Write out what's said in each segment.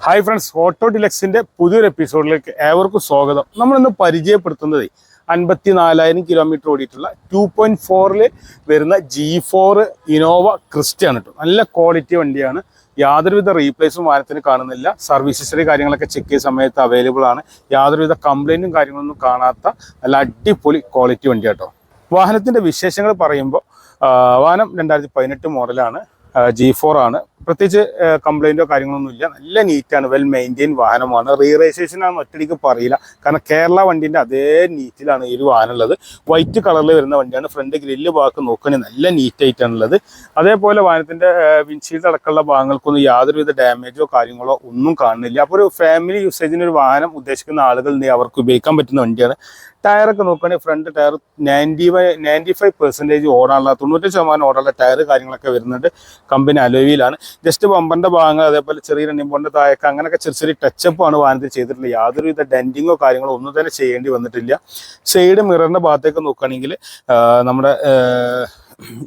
Hi friends, auto ഡിലക്സിന്റെ പുതിയൊരു എപ്പിസോഡിലേക്ക് ഏവർക്കും സ്വാഗതം. നമ്മളിന്ന് പരിചയപ്പെടുത്തുന്നത് 54,000 കിലോമീറ്റർ ഓടിയിട്ടുള്ള 2.4 വരുന്ന G4 ഇനോവ ക്രിസ്റ്റയാണ് കേട്ടോ. നല്ല ക്വാളിറ്റി വണ്ടിയാണ്. യാതൊരുവിധ റീപ്ലേസും വാഹനത്തിന് കാണുന്നില്ല. സർവീസ് ഹിസ്റ്ററി കാര്യങ്ങളൊക്കെ ചെക്ക് ചെയ്യുന്ന സമയത്ത് അവൈലബിൾ ആണ്. യാതൊരുവിധ കംപ്ലൈൻറ്റും കാര്യങ്ങളൊന്നും കാണാത്ത നല്ല അടിപൊളി ക്വാളിറ്റി വണ്ടി കേട്ടോ. വാഹനത്തിൻ്റെ വിശേഷങ്ങൾ പറയുമ്പോൾ വാഹനം 2018 മോഡലാണ്. G4 ആണ്. പ്രത്യേകിച്ച് കംപ്ലൈൻറ്റോ കാര്യങ്ങളൊന്നും ഇല്ല. നല്ല നീറ്റാണ്, വെൽ മെയിൻറ്റെയിൻ വാഹനമാണ്. റീറേജിസ്ട്രേഷൻ ആണെന്ന് ഒറ്റയടിക്ക് പറയില്ല, കാരണം കേരള വണ്ടീൻ്റെ അതേ നീറ്റിലാണ് ഈ ഒരു വാഹനം ഉള്ളത്. വൈറ്റ് കളറിൽ വരുന്ന വണ്ടിയാണ്. ഫ്രണ്ട് ഗ്രില്ല് ഭാഗത്ത് നോക്കുകയാണെങ്കിൽ നല്ല നീറ്റായിട്ടാണുള്ളത്. അതേപോലെ വാഹനത്തിൻ്റെ വിൻഷീൽഡ് അടക്കമുള്ള ഭാഗങ്ങൾക്കൊന്നും യാതൊരുവിധ ഡാമേജോ കാര്യങ്ങളോ ഒന്നും കാണുന്നില്ല. അപ്പോൾ ഒരു ഫാമിലി യൂസേജിന് ഒരു വാഹനം ഉദ്ദേശിക്കുന്ന ആളുകളുണ്ടെങ്കിൽ അവർക്ക് ഉപയോഗിക്കാൻ പറ്റുന്ന വണ്ടിയാണ്. ടയറൊക്കെ നോക്കുകയാണെങ്കിൽ ഫ്രണ്ട് ടയർ 95% ഓടാനുള്ള 90% ഓടാനുള്ള ടയർ കാര്യങ്ങളൊക്കെ വരുന്നുണ്ട്. കമ്പനി അലോയിലാണ്. ജസ്റ്റ് ബമ്പറിന്റെ ഭാഗങ്ങൾ, അതേപോലെ ചെറിയ റണ്ണിംഗ് ബോണ്ടിന്റെ താഴേക്ക് അങ്ങനെയൊക്കെ ചെറിയ ടച്ചപ്പ് ആണ് വാഹനത്തിൽ ചെയ്തിട്ടുള്ളത്. യാതൊരുവിധ ഡെന്റിങ്ങോ കാര്യങ്ങളോ ഒന്നും തന്നെ ചെയ്യേണ്ടി വന്നിട്ടില്ല. സൈഡ് മിററിന്റെ ഭാഗത്തേക്ക് നോക്കുകയാണെങ്കിൽ നമ്മുടെ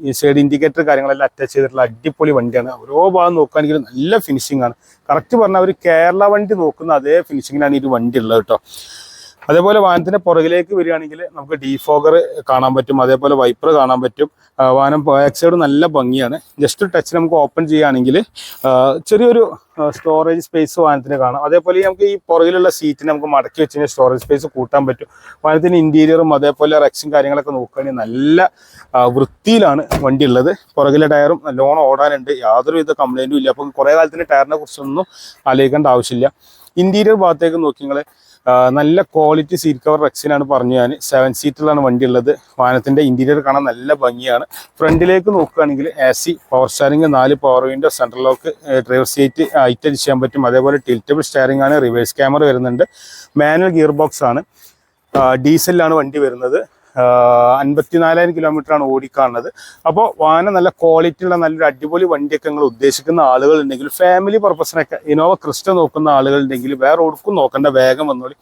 ഈ സൈഡ് ഇൻഡിക്കേറ്റർ കാര്യങ്ങളെല്ലാം അറ്റാച്ച് ചെയ്തിട്ടുള്ള അടിപൊളി വണ്ടിയാണ്. ഓരോ ഭാഗം നോക്കുകയാണെങ്കിൽ നല്ല ഫിനിഷിംഗ് ആണ്. കറക്റ്റ് പറഞ്ഞാൽ ഒരു കേരള വണ്ടി നോക്കുന്ന അതേ ഫിനിഷിങ്ങിലാണ് ഈ വണ്ടി ഉള്ളത് കേട്ടോ. അതേപോലെ വാഹനത്തിന്റെ പുറകിലേക്ക് വരികയാണെങ്കിൽ നമുക്ക് ഡീഫോഗർ കാണാൻ പറ്റും, അതേപോലെ വൈപ്പർ കാണാൻ പറ്റും. വാഹനം ബാക്ക് സൈഡ് നല്ല ഭംഗിയാണ്. ജസ്റ്റ് ടച്ച് നമുക്ക് ഓപ്പൺ ചെയ്യുകയാണെങ്കിൽ ചെറിയൊരു സ്റ്റോറേജ് സ്പേസ് വാഹനത്തിന് കാണാം. അതേപോലെ നമുക്ക് ഈ പുറകിലുള്ള സീറ്റിന് നമുക്ക് മടക്കി വെച്ച് കഴിഞ്ഞാൽ സ്റ്റോറേജ് സ്പേസ് കൂട്ടാൻ പറ്റും. വാഹനത്തിന് ഇന്റീരിയറും അതേപോലെ റെക്സും കാര്യങ്ങളൊക്കെ നോക്കുകയാണെങ്കിൽ നല്ല വൃത്തിയിലാണ് വണ്ടി ഉള്ളത്. പുറകിലെ ടയറും നല്ലോണം ഓടാനുണ്ട്, യാതൊരുവിധ കംപ്ലൈൻറ്റും ഇല്ല. അപ്പം കുറേ കാലത്തിന് ടയറിനെ കുറിച്ചൊന്നും ആലോചിക്കേണ്ട ആവശ്യമില്ല. ഇന്റീരിയർ ഭാഗത്തേക്ക് നോക്കി നിങ്ങൾ നല്ല ക്വാളിറ്റി സീറ്റ് കവർ റെക്സിനാണ് പറഞ്ഞു. ഞാൻ 7 സീറ്റിലാണ് വണ്ടി ഉള്ളത്. വാഹനത്തിന്റെ ഇന്റീരിയർ കാണാൻ നല്ല ഭംഗിയാണ്. ഫ്രണ്ടിലേക്ക് നോക്കുകയാണെങ്കിൽ AC, power steering, 4 power window, central lock, driver seat height ചെയ്യാൻ പറ്റും. അതേപോലെ ടിൽറ്റബിൾ സ്റ്റാരിങ് ആണ്. റിവേഴ്സ് ക്യാമറ വരുന്നുണ്ട്. മാനുവൽ ഗിയർ ബോക്സ് ആണ്. ഡീസലിലാണ് വണ്ടി വരുന്നത്. 54,000 കിലോമീറ്ററാണ് ഓടിക്കാണുന്നത്. അപ്പോൾ വാഹനം നല്ല ക്വാളിറ്റി ഉള്ള നല്ലൊരു അടിപൊളി വണ്ടിയൊക്കെ നിങ്ങൾ ഉദ്ദേശിക്കുന്ന ആളുകളുണ്ടെങ്കിൽ, ഫാമിലി പർപ്പസിനൊക്കെ ഇനോവ ക്രിസ്റ്റ നോക്കുന്ന ആളുകളുണ്ടെങ്കിൽ വേറെ ഒടുക്കും നോക്കേണ്ട, വേഗം വന്നോളി.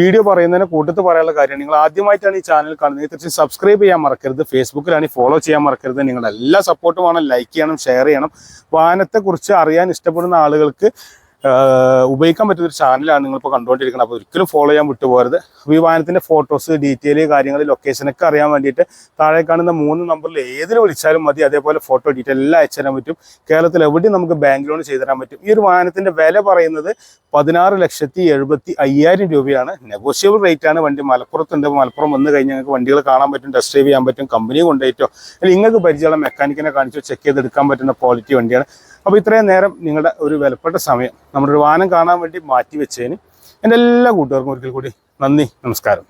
വീഡിയോ പറയുന്നതിന് കൂട്ടത്തിൽ പറയാനുള്ള കാര്യമാണ്, നിങ്ങൾ ആദ്യമായിട്ടാണ് ഈ ചാനൽ കാണുന്നത്, തീർച്ചയായും സബ്സ്ക്രൈബ് ചെയ്യാൻ മറക്കരുത്. ഫേസ്ബുക്കിലാണെങ്കിൽ ഫോളോ ചെയ്യാൻ മറക്കരുത്. നിങ്ങളുടെ എല്ലാ സപ്പോർട്ടും വേണം. ലൈക്ക് ചെയ്യണം, ഷെയർ ചെയ്യണം. വാഹനത്തെക്കുറിച്ച് അറിയാൻ ഇഷ്ടപ്പെടുന്ന ആളുകൾക്ക് ഉപയോഗിക്കാൻ പറ്റുന്നൊരു ചാനലാണ് നിങ്ങളിപ്പോൾ കണ്ടുകൊണ്ടിരിക്കുന്നത്. അപ്പോൾ ഒരിക്കലും ഫോളോ ചെയ്യാൻ വിട്ടുപോകരുത്. അപ്പോൾ ഈ വാഹനത്തിൻ്റെ ഫോട്ടോസ്, ഡീറ്റെയിൽ കാര്യങ്ങൾ, ലൊക്കേഷനൊക്കെ അറിയാൻ വേണ്ടിയിട്ട് താഴെ കാണുന്ന 3 നമ്പറിൽ ഏതിൽ വിളിച്ചാലും മതി. അതേപോലെ ഫോട്ടോ ഡീറ്റെയിൽ എല്ലാം അയച്ചു തരാൻ പറ്റും. കേരളത്തിൽ എവിടെയും നമുക്ക് ബാങ്ക് ലോൺ ചെയ്തു തരാൻ പറ്റും. ഈ ഒരു വാഹനത്തിൻ്റെ വില പറയുന്നത് 16,75,000 രൂപയാണ്. നെഗോഷ്യബിൾ റേറ്റ് ആണ്. വണ്ടി മലപ്പുറത്തുണ്ട്. മലപ്പുറം വന്നു കഴിഞ്ഞാൽ നിങ്ങൾക്ക് വണ്ടികൾ കാണാൻ പറ്റും, ടെസ്റ്റ് ഡ്രൈവ് ചെയ്യാൻ പറ്റും. കമ്പനി കൊണ്ടുപോയിട്ടോ അല്ലെങ്കിൽ നിങ്ങൾക്ക് പരിചയമുള്ള മെക്കാനിക്കിനെ കാണിച്ചോ ചെക്ക് ചെയ്തെടുക്കാൻ പറ്റുന്ന ക്വാളിറ്റി വണ്ടിയാണ്. അപ്പോൾ ഇത്രയും നേരം നിങ്ങളുടെ ഒരു വിലപ്പെട്ട സമയം നമ്മുടെ ഒരു വാഹനം കാണാൻ വേണ്ടി മാറ്റി വെച്ചതിന് എൻ്റെ എല്ലാ കൂട്ടുകാർക്കും ഒരിക്കൽ കൂടി നന്ദി, നമസ്കാരം.